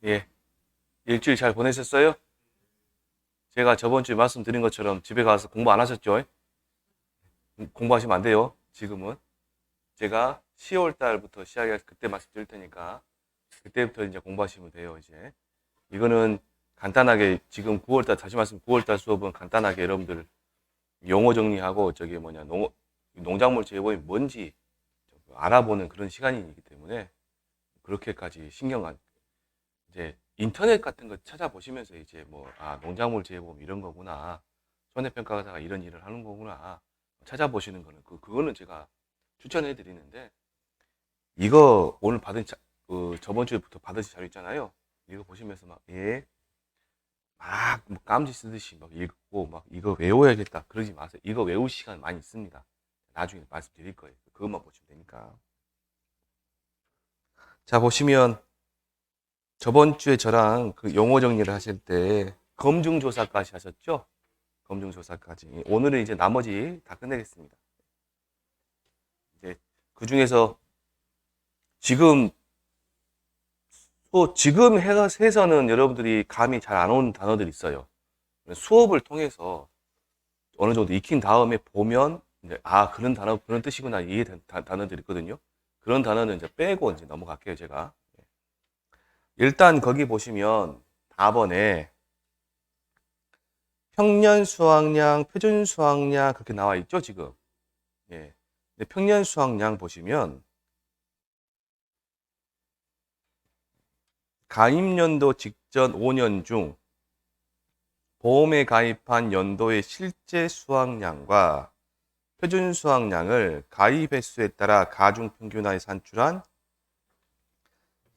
예, 일주일 잘 보내셨어요? 제가 저번 주에 말씀드린 것처럼 집에 가서 공부 안 하셨죠? 공부하시면 안 돼요. 지금은 제가 10월 달부터 시작해서 그때 말씀드릴 테니까 그때부터 이제 공부하시면 돼요. 이제 이거는 간단하게 지금 9월 달 다시 말씀 9월 달 수업은 간단하게 여러분들 용어 정리하고 저기 뭐냐 농작물 재배법이 뭔지 알아보는 그런 시간이기 때문에 그렇게까지 신경 안 이제 인터넷 같은 거 찾아보시면서 이제 뭐, 농작물 재배보험 이런 거구나. 손해평가사가 이런 일을 하는 거구나. 찾아보시는 거는, 그거는 제가 추천해 드리는데, 이거 오늘 저번 주에부터 받으신 자료 있잖아요. 이거 보시면서 막, 예, 뭐 깜지 쓰듯이 막 읽고, 막 이거 외워야겠다. 그러지 마세요. 이거 외울 시간 많이 있습니다. 나중에 말씀드릴 거예요. 그것만 보시면 되니까. 자, 보시면, 저번 주에 저랑 그 용어 정리를 하실 때 검증조사까지 하셨죠? 검증조사까지. 오늘은 이제 나머지 다 끝내겠습니다. 이제 그 중에서 지금 지금 해서는 여러분들이 감이 잘 안 오는 단어들이 있어요. 수업을 통해서 어느 정도 익힌 다음에 보면 이제 그런 단어 그런 뜻이구나 이해된 단어들이 있거든요. 그런 단어는 이제 빼고 이제 넘어갈게요, 제가. 일단 거기 보시면 4번에 평년 수확량, 표준 수확량 그렇게 나와 있죠, 지금. 예. 근데 평년 수확량 보시면 가입연도 직전 5년 중 보험에 가입한 연도의 실제 수확량과 표준 수확량을 가입 횟수에 따라 가중 평균하여 산출한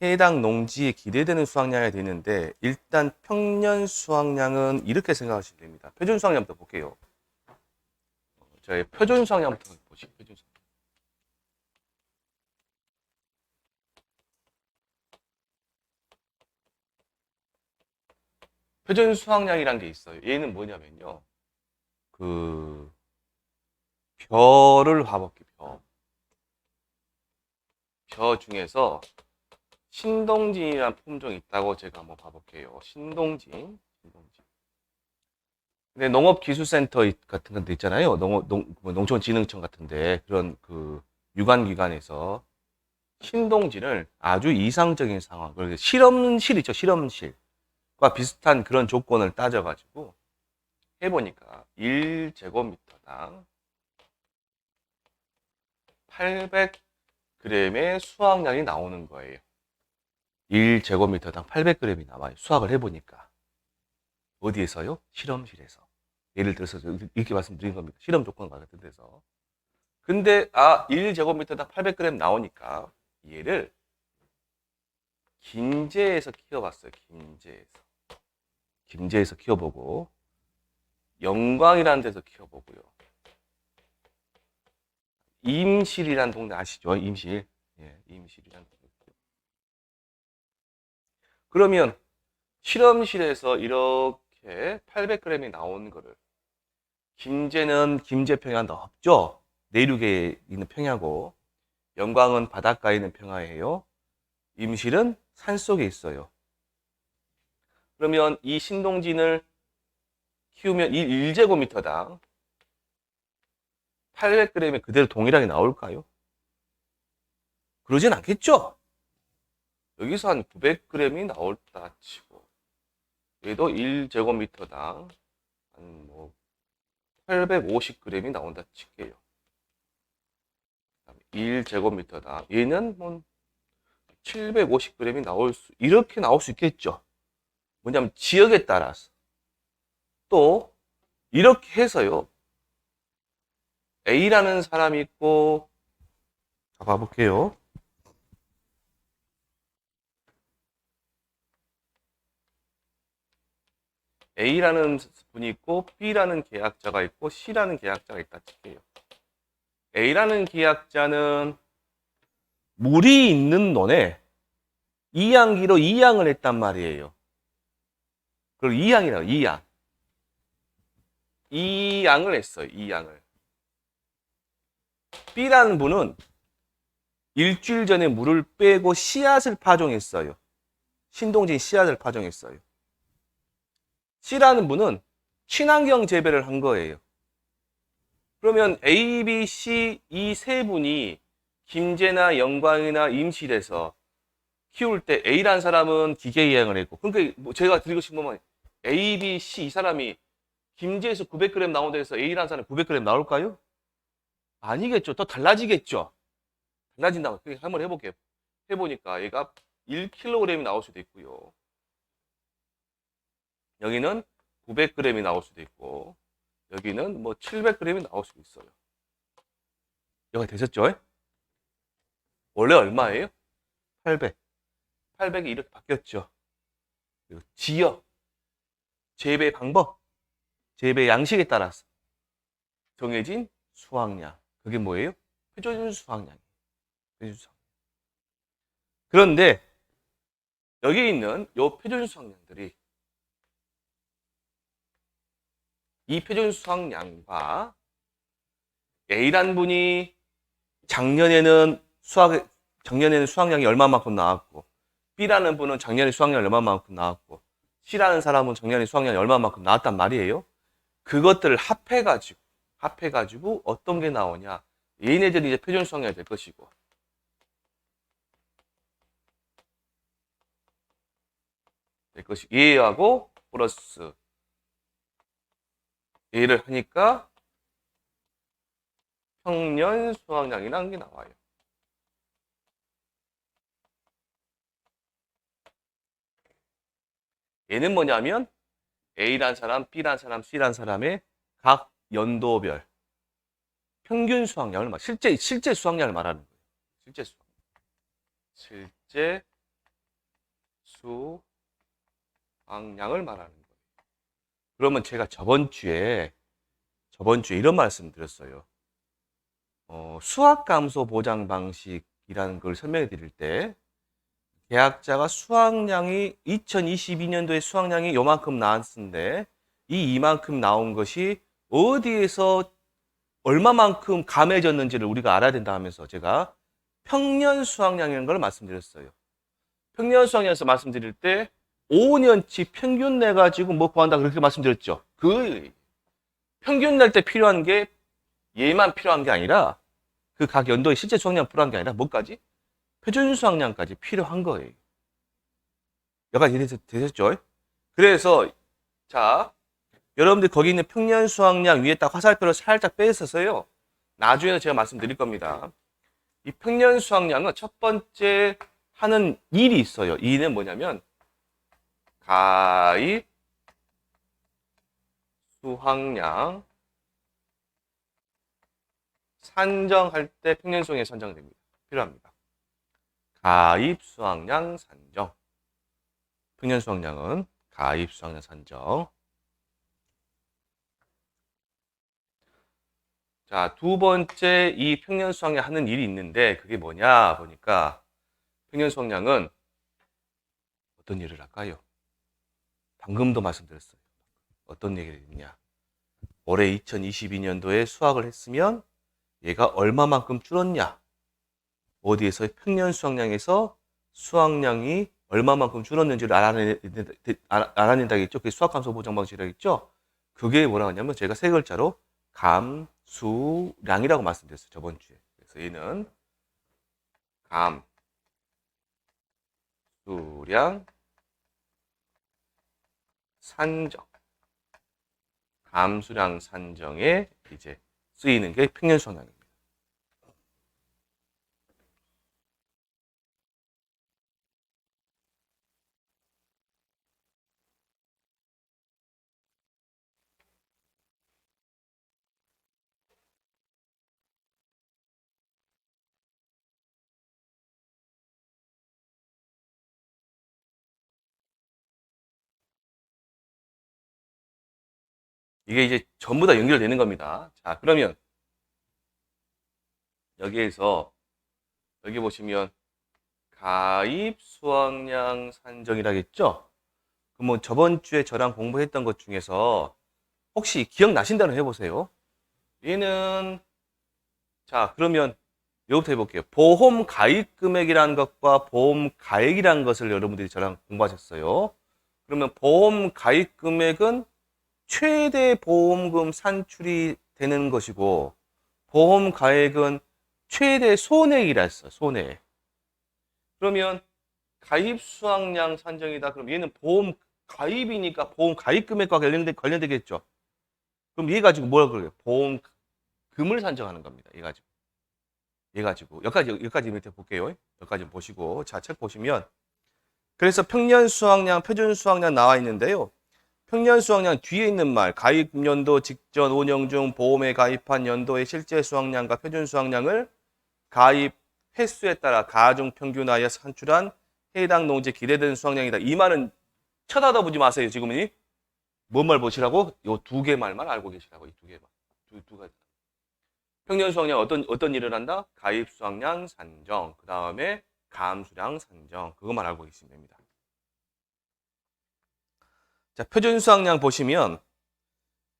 해당 농지에 기대되는 수확량이 되는데, 일단 평년 수확량은 이렇게 생각하시면 됩니다. 표준 수확량부터 볼게요. 저희 표준 수확량부터 보시죠. 표준 수확량이란 게 있어요. 얘는 뭐냐면요. 그 벼를 봐볼게요. 벼 중에서 신동진이라는 품종이 있다고 제가 한번 봐볼게요. 신동진. 근데 농업기술센터 같은 데 있잖아요. 뭐 농촌진흥청 같은데 그런 그 유관기관에서 신동진을 아주 이상적인 상황, 그리고 실험실 있죠. 실험실과 비슷한 그런 조건을 따져가지고 해보니까 1제곱미터당 800g의 수확량이 나오는 거예요. 1제곱미터당 800g이 나와요. 수확을 해보니까. 어디에서요? 실험실에서. 예를 들어서 이렇게 말씀드린 겁니다. 실험 조건 같은 데서. 근데 1제곱미터당 800g 나오니까 얘를 김제에서 키워봤어요. 김제에서 키워보고 영광이라는 데서 키워보고요. 임실이라는 동네 아시죠? 임실. 예, 임실이라는 동네. 그러면 실험실에서 이렇게 800g이 나오는 거를 김제는 김제평야 넓죠? 내륙에 있는 평야고 영광은 바닷가에 있는 평야예요. 임실은 산속에 있어요. 그러면 이 신동진을 키우면 이 1제곱미터당 800g이 그대로 동일하게 나올까요? 그러진 않겠죠? 여기서 한 900g이 나올다 치고 얘도 1제곱미터당 한 뭐 850g이 나온다 칠게요. 1제곱미터당 얘는 뭐 750g이 이렇게 나올 수 있겠죠. 뭐냐면 지역에 따라서 또 이렇게 해서요. A라는 사람이 있고 봐볼게요. A라는 분이 있고 B라는 계약자가 있고 C라는 계약자가 있다 칠게요. A라는 계약자는 물이 있는 논에 이양기로 이양을 했단 말이에요. 그걸 이양이라고, 이양. 이양을 했어요, 이양을. B라는 분은 일주일 전에 물을 빼고 씨앗을 파종했어요. 신동진 C 아들 파종했어요. C라는 분은 친환경 재배를 한 거예요. 그러면 A, B, C 이 세 분이 김제나 영광이나 임실에서 키울 때 A라는 사람은 기계 이양을 했고, 그러니까 뭐 제가 드리고 싶은 건 A, B, C 이 사람이 김제에서 900g 나온 데서 A라는 사람이 900g 나올까요? 아니겠죠. 더 달라지겠죠. 달라진다고 한번 해볼게요. 해보니까 얘가 1kg이 나올 수도 있고요. 여기는 900g이 나올 수도 있고, 여기는 뭐 700g이 나올 수도 있어요. 여기 되셨죠? 원래 얼마예요? 800. 800이 이렇게 바뀌었죠. 그리고 지역, 재배 방법, 재배 양식에 따라서 정해진 수확량. 그게 뭐예요? 표준 수확량이에요. 표준 수확량. 그런데 여기 있는 요 표준 수확량들이 이 표준 수확량과 A란 분이 작년에는 수확량이 얼마만큼 나왔고, B라는 분은 작년에 수확량이 얼마만큼 나왔고, C라는 사람은 작년에 수확량이 얼마만큼 나왔단 말이에요. 그것들을 합해가지고 어떤 게 나오냐. 얘네들이 이제 표준 수확량이 될 것이고, 얘하고 플러스 얘를 하니까 평년 수확량이라는 게 나와요. 얘는 뭐냐면 A란 사람, B란 사람, C란 사람의 각 연도별 평균 수확량을 실제 수확량을 말하는 거예요. 실제 수확량을 말하는 거예요. 그러면 제가 저번 주에 이런 말씀 드렸어요. 수학 감소 보장 방식이라는 걸 설명해 드릴 때 계약자가 수확량이 2022년도에 수확량이 요만큼 나왔는데 이만큼 나온 것이 어디에서 얼마만큼 감해졌는지를 우리가 알아야 된다 하면서 제가 평년 수확량이라는 걸 말씀드렸어요. 평년 수확량에서 말씀드릴 때 5년치 평균 내가지고 뭐 구한다 그렇게 말씀드렸죠. 그 평균 낼 때 필요한 게 얘만 필요한 게 아니라 그 각 연도의 실제 수확량 필요한 게 아니라 뭐까지? 표준 수확량까지 필요한 거예요. 여기까지 되셨죠? 그래서 자 여러분들 거기 있는 평년 수확량 위에 딱 화살표를 살짝 빼서요. 나중에 제가 말씀드릴 겁니다. 이 평년 수확량은 첫 번째 하는 일이 있어요. 이 일은 뭐냐면 가입 수확량 산정할 때 평년 수확량이 산정됩니다. 필요합니다. 가입 수확량 산정. 평년 수확량은 가입 수확량 산정. 자, 두 번째 이 평년 수확량 하는 일이 있는데 그게 뭐냐 보니까 평년 수확량은 어떤 일을 할까요? 방금도 말씀드렸어요. 어떤 얘기를 했냐? 올해 2022년도에 수확을 했으면 얘가 얼마만큼 줄었냐? 어디에서 평년 수확량에서 수확량이 얼마만큼 줄었는지를 알아낸다겠죠? 그게 수확감소 보장 방식이라겠죠? 그게 뭐라고 하냐면 제가 세 글자로 감수량이라고 말씀드렸어요. 저번 주에. 그래서 얘는 감수량 산정. 감수량 산정에 이제 쓰이는 게 평년 수확량입니다. 이게 이제 전부 다 연결되는 겁니다. 자, 그러면 여기에서 여기 보시면 가입 수확량 산정이라겠죠? 그럼 뭐 저번 주에 저랑 공부했던 것 중에서 혹시 기억나신다는 해보세요. 얘는 자 그러면 이것부터 해볼게요. 보험 가입 금액이라는 것과 보험 가액이라는 것을 여러분들이 저랑 공부하셨어요. 그러면 보험 가입 금액은 최대 보험금 산출이 되는 것이고, 보험 가액은 최대 손해이라 했어요. 손해. 그러면 가입 수확량 산정이다. 그럼 얘는 보험 가입이니까 보험 가입 금액과 관련되겠죠. 그럼 얘 가지고 뭐라 그래요? 보험금을 산정하는 겁니다. 얘 가지고 여기까지 밑에 볼게요. 여기까지 보시고, 자, 책 보시면, 그래서 평년 수확량, 표준 수확량 나와 있는데요. 평년 수확량 뒤에 있는 말, 가입 연도 직전 운영 중 보험에 가입한 연도의 실제 수확량과 표준 수확량을 가입 횟수에 따라 가중 평균하여 산출한 해당 농지 기대된 수확량이다. 이 말은 쳐다보지 마세요. 지금은 뭔 말 보시라고? 요 두 개 말만 알고 계시라고. 이 두 개만. 두 가지. 평년 수확량 어떤 일을 한다? 가입 수확량 산정. 그 다음에 감수량 산정. 그것만 알고 계시면 됩니다. 자, 표준 수확량 보시면,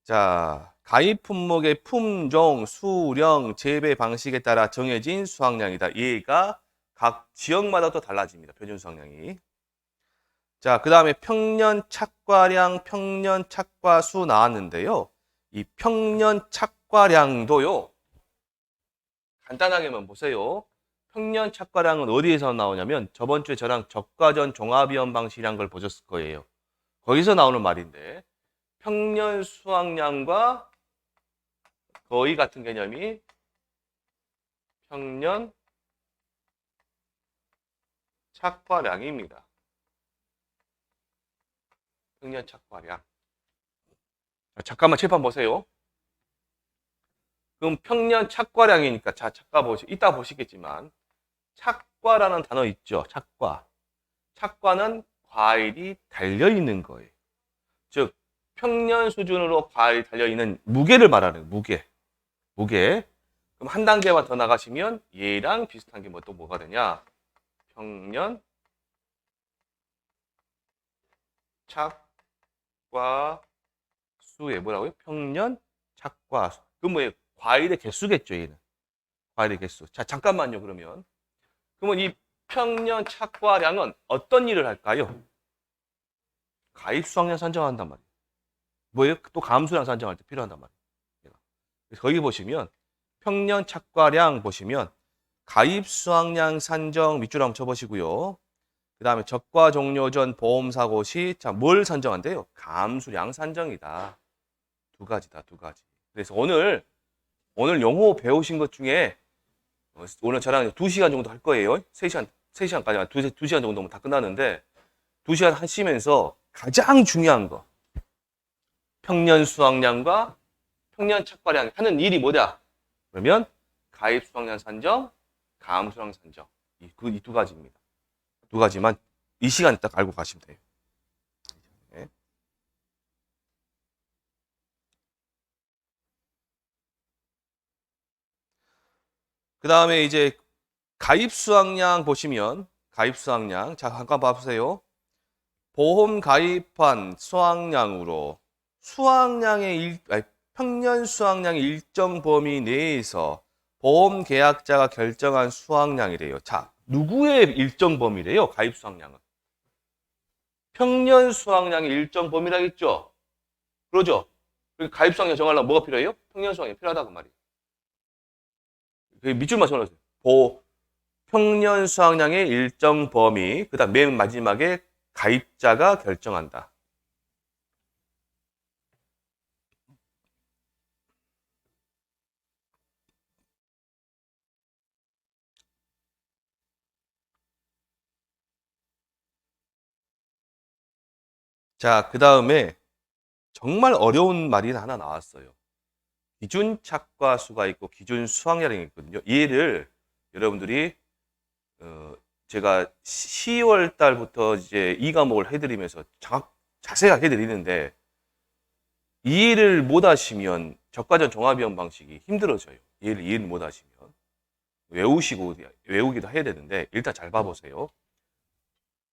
자, 가입 품목의 품종, 수령, 재배 방식에 따라 정해진 수확량이다. 얘가 각 지역마다 또 달라집니다. 표준 수확량이. 자, 그 다음에 평년 착과량, 평년 착과수 나왔는데요. 이 평년 착과량도요. 간단하게만 보세요. 평년 착과량은 어디에서 나오냐면 저번 주에 저랑 적과전 종합위험 방식이란 걸 보셨을 거예요. 거기서 나오는 말인데 평년 수확량과 거의 같은 개념이 평년 착과량입니다. 평년 착과량. 자, 잠깐만 칠판 보세요. 그럼 평년 착과량이니까, 자, 이따 보시겠지만 착과라는 단어 있죠. 착과. 착과는 과일이 달려있는 거예요. 즉 평년 수준으로 과일이 달려있는 무게를 말하는 무게. 그럼 한 단계만 더 나가시면 얘랑 비슷한 게 또 뭐가 되냐? 평년 착과수에 뭐라고요? 평년 착과수. 그럼 뭐 과일의 개수겠죠, 얘는. 과일의 개수. 자, 잠깐만요, 그러면. 그러면 이 평년 착과량은 어떤 일을 할까요? 가입 수확량 산정한단 말이에요. 뭐예요? 또 감수량 산정할 때 필요한단 말이에요. 그래서 거기 보시면 평년 착과량 보시면 가입 수확량 산정 밑줄 한번 쳐보시고요. 그 다음에 적과 종료 전 보험사고 시, 자, 뭘 산정한대요? 감수량 산정이다. 두 가지다, 두 가지. 그래서 오늘 영어 배우신 것 중에 오늘 저랑 2시간 정도 할 거예요. 3시간까지, 2시간 정도면 다 끝나는데 2시간 하시면서 가장 중요한 거. 평년 수확량과 평년 착과량 하는 일이 뭐냐? 그러면 가입 수확량 산정, 감수량 산정. 이 두 가지입니다. 두 가지만 이 시간에 딱 알고 가시면 돼요. 네. 그 다음에 이제 가입 수확량 보시면 가입 수확량, 자, 잠깐 봐보세요. 보험 가입한 수확량으로 평년 수확량의 일정 범위 내에서 보험 계약자가 결정한 수확량이래요. 자, 누구의 일정 범위래요? 가입 수확량은. 평년 수확량의 일정 범위라겠죠? 그러죠? 가입 수확량 정하려면 뭐가 필요해요? 평년 수확량이 필요하다고 말이에요. 밑줄만 정해주세요. 평년 수확량의 일정 범위, 그 다음 맨 마지막에 가입자가 결정한다. 자, 그 다음에 정말 어려운 말이 하나 나왔어요. 기준 착과수가 있고 기준 수확량이 있거든요. 얘를 여러분들이 제가 10월 달부터 이제 이 과목을 해드리면서 자세하게 해드리는데 이해를 못 하시면 적과전 종합위험 방식이 힘들어져요. 이해를 못 하시면 외우기도 해야 되는데 일단 잘 봐보세요.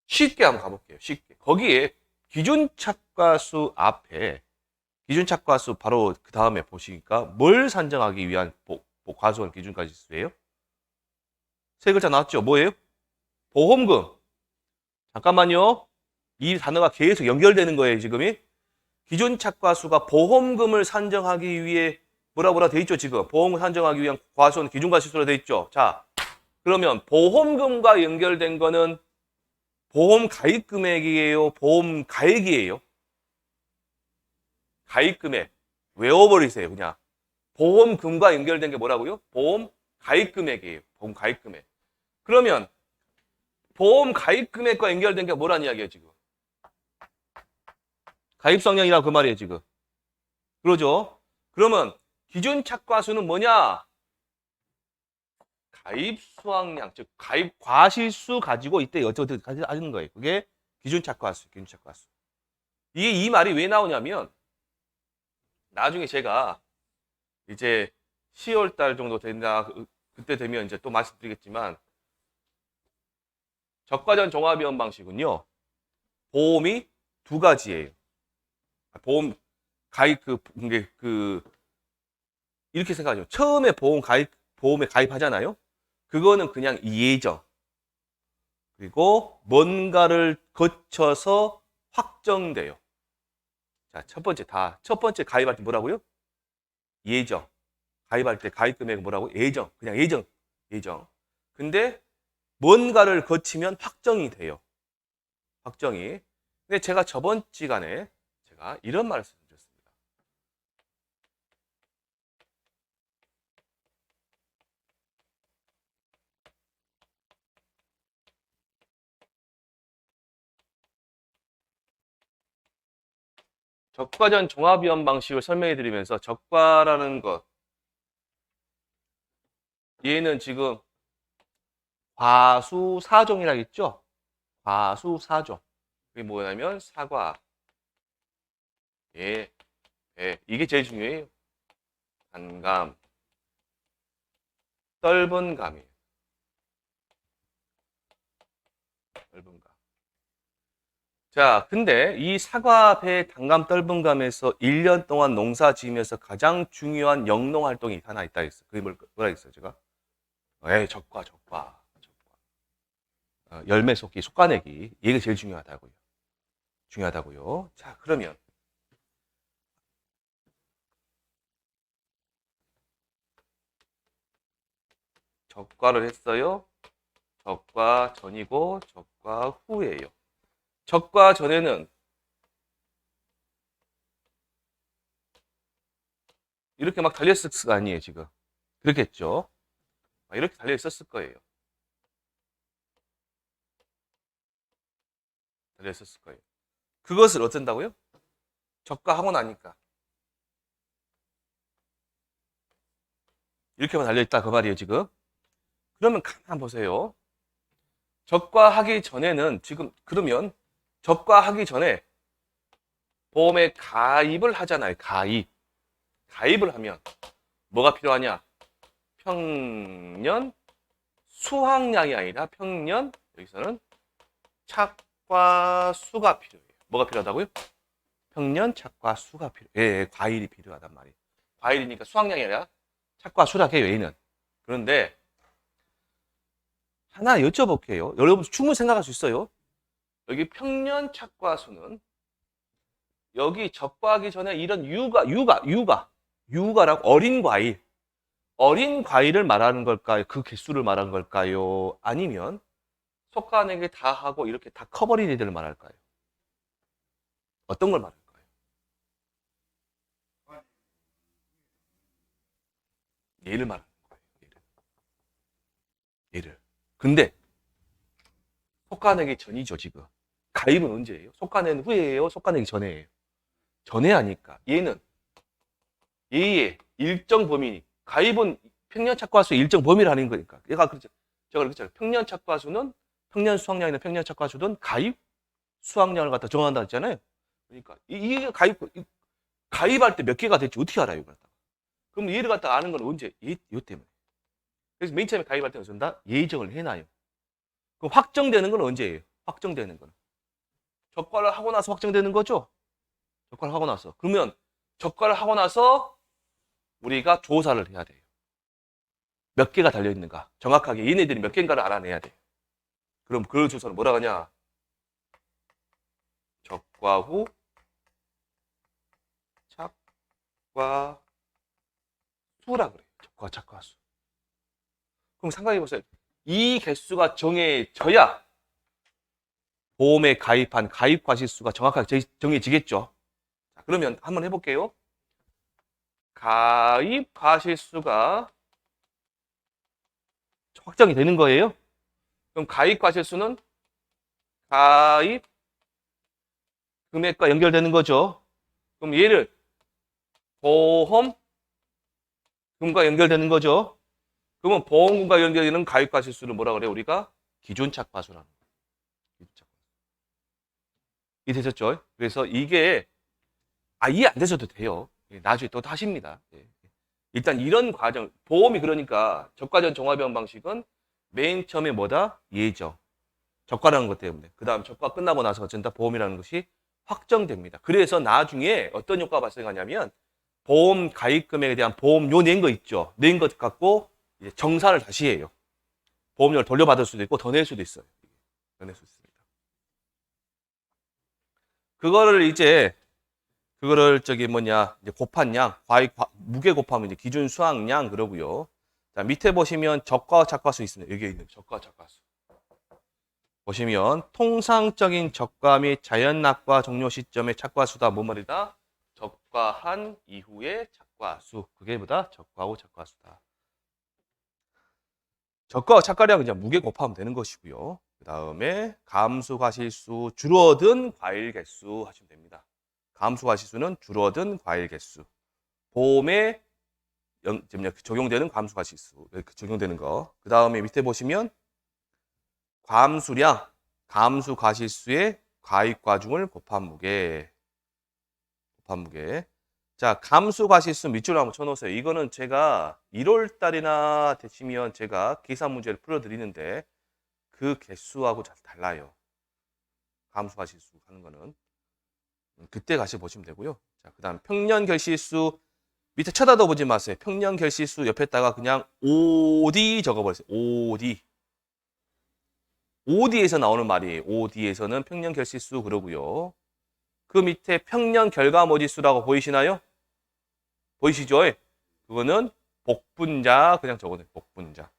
쉽게 한번 가볼게요. 쉽게. 거기에 기준 착과수 앞에 기준 착과수 바로 그 다음에 보시니까 뭘 산정하기 위한 과수원 기준가지 수예요? 세 글자 나왔죠? 뭐예요? 보험금. 잠깐만요. 이 단어가 계속 연결되는 거예요, 지금이. 기존 착과수가 보험금을 산정하기 위해 뭐라 돼 있죠, 지금. 보험금 산정하기 위한 과수는 기준과실수로 돼 있죠. 자, 그러면 보험금과 연결된 거는 보험 가입 금액이에요? 보험 가액이에요? 가입 금액. 외워버리세요, 그냥. 보험금과 연결된 게 뭐라고요? 보험 가입 금액이에요. 보험 가입 금액. 그러면 보험 가입 금액과 연결된 게 뭐란 이야기예요, 지금? 가입 성향이라고 그 말이에요, 지금. 그러죠? 그러면 기준 착과수는 뭐냐? 가입 수확량, 즉 가입 과실수 가지고 이때 어쩌고 하는 거예요. 그게 기준 착과수, 기준 착과수. 이게 이 말이 왜 나오냐면 나중에 제가 이제 10월 달 정도 된다 그때 되면 이제 또 말씀드리겠지만 적과전 종합위험 방식은요. 보험이 두 가지예요. 보험 가입 이렇게 생각하죠. 처음에 보험에 가입하잖아요. 그거는 그냥 예정. 그리고 뭔가를 거쳐서 확정돼요. 자, 첫 번째 가입할 때 뭐라고요? 예정. 가입할 때 가입 금액은 뭐라고? 예정. 그냥 예정. 근데 뭔가를 거치면 확정이 돼요. 확정이. 근데 제가 저번 시간에 제가 이런 말씀을 드렸습니다. 적과전 종합위험 방식을 설명해 드리면서 적과라는 것 얘는 지금 과수사종이라고 했죠? 과수사종. 이게 뭐냐면 사과, 배 이게 제일 중요해요. 단감, 떫은 감이에요. 떫은 감. 자, 근데 이 사과, 배, 단감, 떫은 감에서 1년 동안 농사 지으면서 가장 중요한 영농 활동이 하나 있다 했어요. 그게 뭐라 했어요, 제가? 적과. 열매 속기, 솎아내기. 이게 제일 중요하다고요. 자, 그러면 적과를 했어요. 적과 전이고 적과 후예요. 적과 전에는 이렇게 막 달려있을 거 아니에요, 지금. 그렇겠죠? 이렇게 달려있었을 거예요. 달려있었을 거예요. 그것을 어쩐다고요? 적과하고 나니까. 이렇게만 달려있다, 그 말이에요, 지금. 그러면 가만 보세요. 적과하기 전에는 지금, 그러면 적과하기 전에 보험에 가입을 하잖아요, 가입을 하면 뭐가 필요하냐? 평년 수확량이 아니라 평년 여기서는 착과수가 필요해요. 뭐가 필요하다고요? 평년 착과수가 필요해요. 과일이 필요하단 말이에요. 과일이니까 수확량이 아니라 착과수라고 해요, 얘는. 그런데 하나 여쭤볼게요. 여러분 충분히 생각할 수 있어요. 여기 평년 착과수는 여기 적과하기 전에 이런 유가라고 어린 과일을 말하는 걸까요? 그 개수를 말하는 걸까요? 아니면 속가내기 다 하고 이렇게 다 커버린 애들을 말할까요? 어떤 걸 말할까요? 얘를 말하는 거예요. 얘를. 근데 속가내기 전이죠, 지금. 가입은 언제예요? 속가내는 후에예요? 속가내기 전에예요? 전에 하니까. 얘의 일정 범위, 가입은 평년 착과수 일정 범위를 하는 거니까. 제가 그랬잖아요. 평년 착과수는 평년 수확량이나 평년 착과수든 가입 수확량을 갖다 정한다 했잖아요. 그러니까 이게 가입할 때 몇 개가 될지 어떻게 알아요? 그럼 얘를 갖다 아는 건 언제? 요 때문에. 그래서 맨 처음에 가입할 때는 전다 예정을 해놔요. 그럼 확정되는 건 언제예요? 확정되는 건 적과를 하고 나서 확정되는 거죠. 적과를 하고 나서. 그러면 적과를 하고 나서 우리가 조사를 해야 돼요. 몇 개가 달려있는가. 정확하게 얘네들이 몇 개인가를 알아내야 돼. 그럼 그 주소는 뭐라 하냐? 적과후 착과 수라 그래요. 적과 착과 수. 그럼 생각해 보세요. 이 개수가 정해져야 보험에 가입한 가입 과실수가 정확하게 정해지겠죠. 자, 그러면 한번 해볼게요. 가입 과실수가 확정이 되는 거예요. 그럼 가입 과실수는 가입 금액과 연결되는 거죠. 그럼 얘를 보험금과 연결되는 거죠. 그러면 보험금과 연결되는 가입 과실수를 뭐라 그래요? 우리가 기존 착과수라는 거예요. 이해되셨죠? 그래서 이게 이해 안 되셔도 돼요. 나중에 또 하십니다. 일단 이런 과정, 보험이 그러니까 저가전 종합형 방식은 맨 처음에 뭐다? 예정. 저가라는 것 때문에. 그 다음 저가 끝나고 나서 어쩐다 보험이라는 것이 확정됩니다. 그래서 나중에 어떤 효과가 발생하냐면 보험 가입 금액에 대한 보험료 낸 거 있죠. 낸 것 갖고 이제 정산을 다시 해요. 보험료를 돌려받을 수도 있고 더 낼 수도 있어요. 더 낼 수 있습니다. 그거를 이제 이제 곱한 양, 무게 곱하면 이제 기준 수확량 그러고요. 자, 밑에 보시면 적과 착과수 있습니다. 여기에 있는 적과 착과수. 보시면 통상적인 적과 및 자연낙과 종료 시점의 착과수다. 뭔 말이다? 적과한 이후의 착과수. 그게 뭐다? 적과후 착과수다. 적과와 착과량은 그냥 무게 곱하면 되는 것이고요. 그 다음에 감수과실수, 줄어든 과일 개수 하시면 됩니다. 감수과실수는 줄어든 과일 개수. 보험에 적용되는 감수과실수. 적용되는 거. 그 다음에 밑에 보시면 감수량, 감수과실수의 가입과중을 곱한 무게. 자, 감수과실수 밑줄로 한번 쳐놓으세요. 이거는 제가 1월 달이나 되시면 제가 계산 문제를 풀어드리는데 그 개수하고 잘 달라요. 감수과실수 하는 거는. 그때 가시 보시면 되고요. 자, 그 다음 평년결실수 밑에 쳐다도 보지 마세요. 평년결실수 옆에다가 그냥 OD 적어버리세요. OD. OD에서 나오는 말이에요. OD에서는 평년결실수 그러고요. 그 밑에 평년결과모지수라고 보이시나요? 보이시죠? 그거는 복분자 그냥 적어놔요. 복분자.